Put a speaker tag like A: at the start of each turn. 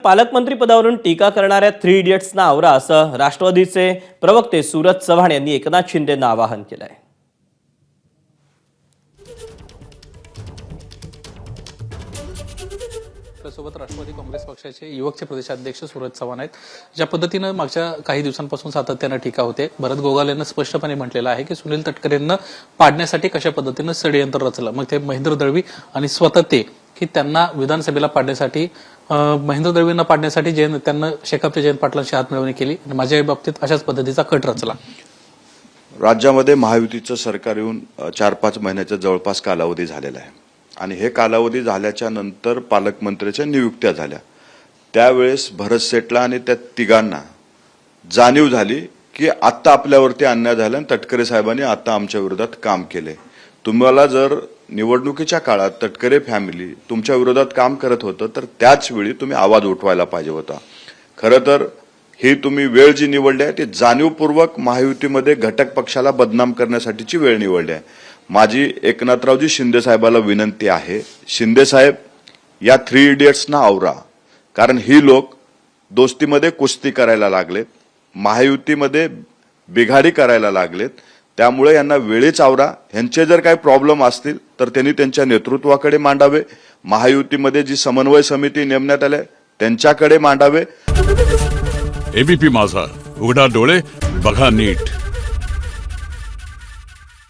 A: पालकमंत्री पदावरून टीका करणाऱ्या 3 इडियट्सना आवरा असं राष्ट्रवादीचे प्रवक्ते सूरज चव्हाण यांनी एकनाथ शिंदेंना आवाहन केलं आहे.
B: सोबत राष्ट्रवादी काँग्रेस पक्षाचे युवकचे प्रदेशाध्यक्ष सूरज चव्हाण आहेत. ज्या पद्धतीनं मागच्या काही दिवसांपासून सातत्यानं टीका होते, भरत गोगाल यांनी स्पष्टपणे म्हटलेलं आहे की सुनील तटकरेंना पाडण्यासाठी कशा पद्धतीनं षडयंत्र रचलं. मग ते महेंद्र दळवी आणि स्वतः ते की त्यांना विधानसभेला पाडण्यासाठी महेंद्र दळवींना पाडण्यासाठी त्यांना शेकापच्या जयंत पाटलांशी हातमिळवणी केली आणि माझ्या बाबतीत अशाच पद्धतीचा कट रचला.
C: राज्यामध्ये महायुतीचं सरकार येऊन 4-5 महिन्याच्या जवळपास कालावधी झालेला आहे आणि हे कालावधी झाल्याच्या नंतर पालकमंत्र्याच्या नियुक्त्या झाल्या. त्यावेळेस भरत सेठला आणि त्या तिघांना जाणीव झाली की आता आपल्यावरती अन्याय झाला आणि तटकरे साहेबांनी आता आमच्या विरोधात काम केले. तुम्हाला जर निवडणुकीच्या काळात तटकरे फॅमिली तुमच्या विरोधात काम करत होतं तर त्याच वेळी तुम्ही आवाज उठवायला पाहिजे होता. खरं तर ही तुम्ही वेळ जी निवडली आहे ती जाणीवपूर्वक महायुतीमध्ये घटक पक्षाला बदनाम करण्यासाठीची वेळ निवडली आहे. माझी एकनाथरावजी शिंदे साहेबाला विनंती आहे, शिंदे साहेब या 3 इडियट्सना आवरा. कारण ही लोक दोस्तीमध्ये कुस्ती करायला लागलेत, महायुतीमध्ये बिघाडी करायला लागलेत. त्यामुळे यांना वेळीच आवरा. ह्यांचे जर काही प्रॉब्लेम असतील तर त्यांनी त्यांच्या नेतृत्वाकडे मांडावे. महायुतीमध्ये जी समन्वय समिती नेमण्यात आली त्यांच्याकडे मांडावे.
D: एबीपी माझा, उघडा डोळे बघा नीट.